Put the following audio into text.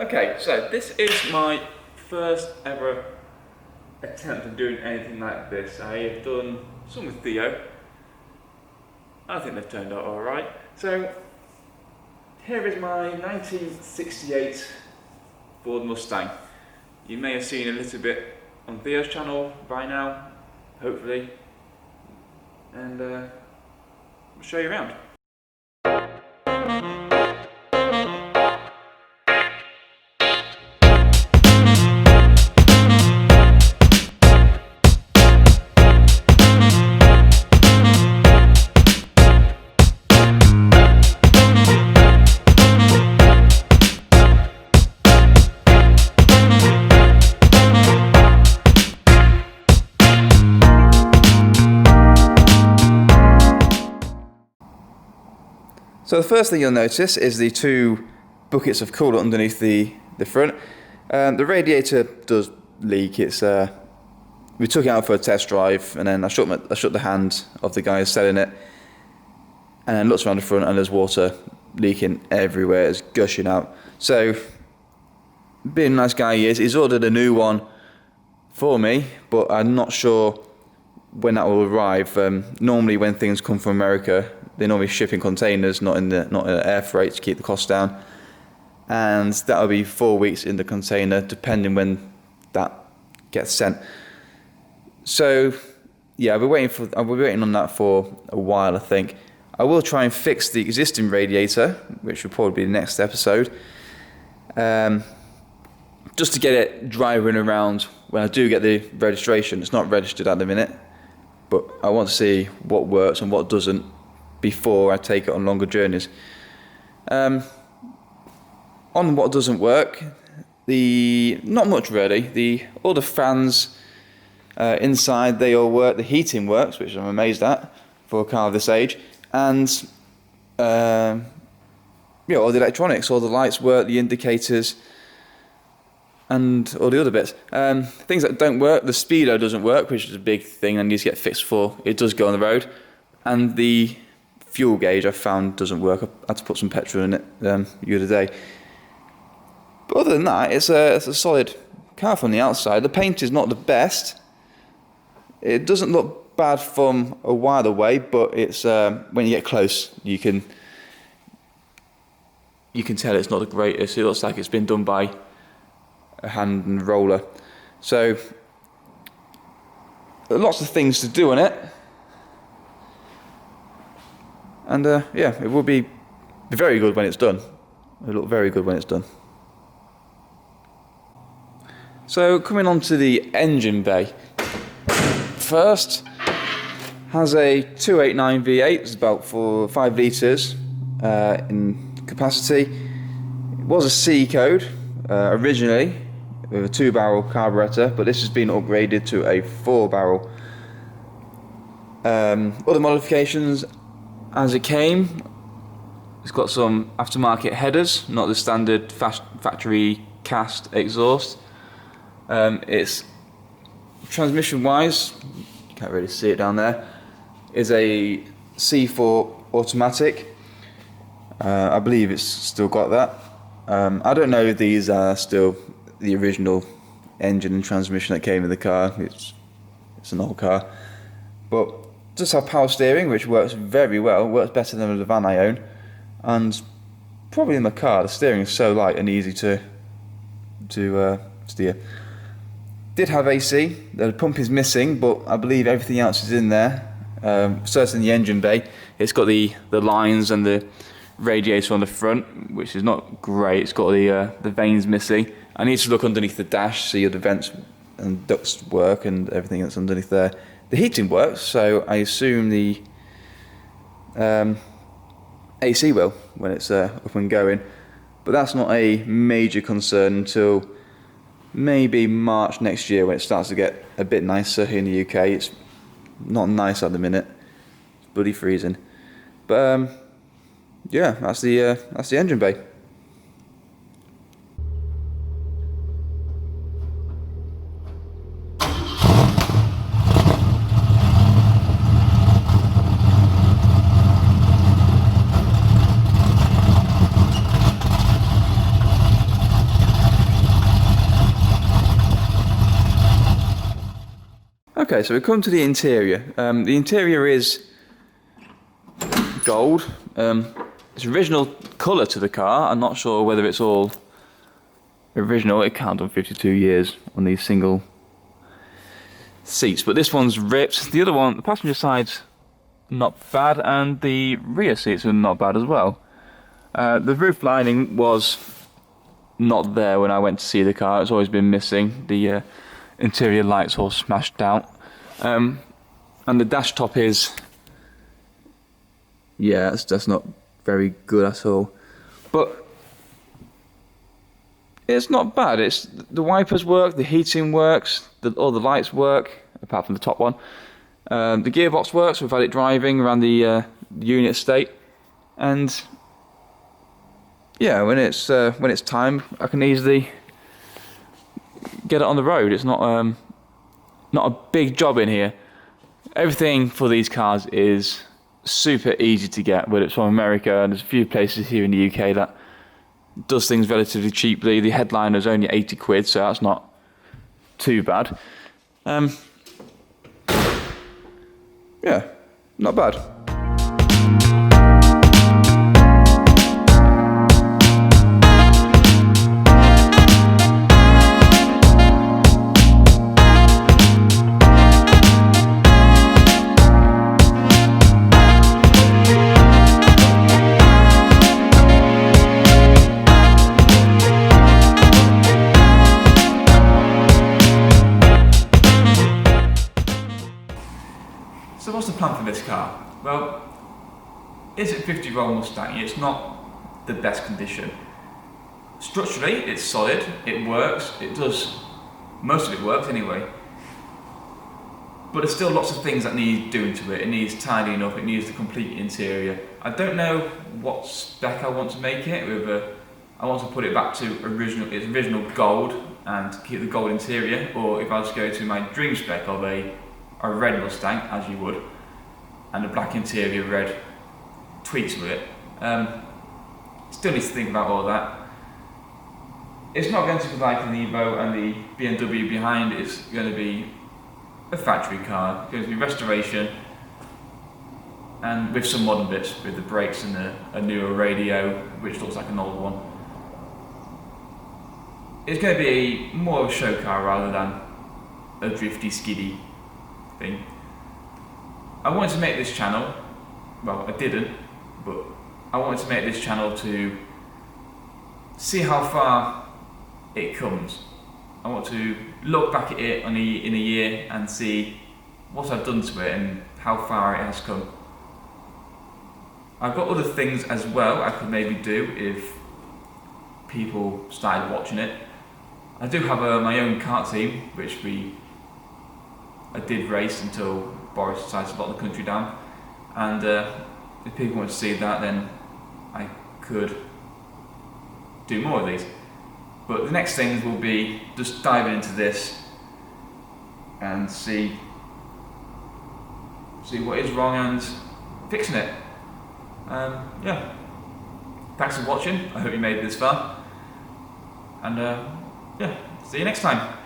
Okay, so this is my first ever attempt at doing anything like this. I have done some with Theo. I think they've turned out alright. So, here is my 1968 Ford Mustang. You may have seen a little bit on Theo's channel by now, hopefully. And I'll show you around. So the first thing you'll notice is the two buckets of coolant underneath the front. The radiator does leak. We took it out for a test drive, and then I shook the hand of the guy who's selling it, and then looked around the front, and there's water leaking everywhere. It's gushing out. So, being a nice guy he is, he's ordered a new one for me, but I'm not sure when that will arrive. Normally, when things come from America, they normally ship in containers, not in air freight, to keep the cost down. And that'll be 4 weeks in the container, depending when that gets sent. So, yeah, I'll be waiting on that for a while, I think. I will try and fix the existing radiator, which will probably be the next episode, just to get it driving around when I do get the registration. It's not registered at the minute, but I want to see what works and what doesn't before I take it on longer journeys. On what doesn't work, not much really. All the fans inside, they all work. The heating works, which I'm amazed at for a car of this age, and all the electronics, all the lights work, the indicators, and all the other bits. Things that don't work, the speedo doesn't work, which is a big thing and needs to get fixed before it does go on the road, and the fuel gauge I found doesn't work. I had to put some petrol in it the other day. But other than that, it's a solid car from the outside. The paint is not the best. It doesn't look bad from a while away, but it's when you get close, you can tell it's not the greatest. It looks like it's been done by a hand and roller. So lots of things to do on it. And it will be very good when it's done. It'll look very good when it's done. So coming on to the engine bay. First, has a 289 V8. It's about 5 litres in capacity. It was a C code originally with a 2-barrel carburettor, but this has been upgraded to a 4-barrel. Other modifications as it came, it's got some aftermarket headers, not the standard factory cast exhaust. It's transmission-wise, you can't really see it down there, is a C4 automatic. I believe it's still got that. I don't know if these are still the original engine and transmission that came in the car. It's an old car, but does have power steering, which works very well. Works better than the van I own, and probably in the car. The steering is so light and easy to steer. Did have AC. The pump is missing, but I believe everything else is in there. Certainly the engine bay. It's got the lines and the radiator on the front, which is not great. It's got the vanes missing. I need to look underneath the dash, see if the vents and ducts work and everything that's underneath there. The heating works, so I assume the AC will when it's up and going. But that's not a major concern until maybe March next year, when it starts to get a bit nicer here in the UK. It's not nice at the minute. It's bloody freezing. But that's the engine bay. Okay, so we come to the interior. The interior is gold. It's original colour to the car. I'm not sure whether it's all original. It can't have done 52 years on these single seats, but this one's ripped. The other one, the passenger side's not bad, and the rear seats are not bad as well. The roof lining was not there when I went to see the car. It's always been missing. The interior lights all smashed out, and the dash top is, yeah, that's not very good at all, but it's not bad. It's the wipers work, the heating works, all the lights work apart from the top one. The gearbox works. We've had it driving around the unit state, and yeah, when it's time, I can easily get it on the road. It's not a big job in here. Everything for these cars is super easy to get, whether it's from America, and there's a few places here in the UK that does things relatively cheaply. The headliner is only 80 quid, so that's not too bad. Yeah, not bad. So what's the plan for this car? Well, it's a 50-year-old Mustang. It's not the best condition. Structurally, it's solid, it works, most of it works anyway. But there's still lots of things that need doing to it. It needs tidying up, it needs the complete interior. I don't know what spec I want to make it, whether I want to put it back to its original gold and keep the gold interior, or if I just go to my dream spec of a red Mustang, as you would, and a black interior, red tweaks with it. Still needs to think about all that. It's not going to be like an Evo, and the BMW behind it's going to be a factory car. It's going to be restoration, and with some modern bits, with the brakes and a newer radio, which looks like an old one. It's going to be more of a show car rather than a drifty, skiddy thing. I wanted to make this channel, well, I didn't, but I wanted to make this channel to see how far it comes. I want to look back at it in a year and see what I've done to it and how far it has come. I've got other things as well I could maybe do if people started watching it. I do have my own kart team, which I did race until Boris decided to lock the country down, and if people want to see that, then I could do more of these. But the next things will be just diving into this and see what is wrong and fixing it. Yeah, thanks for watching. I hope you made it this far, and yeah, see you next time.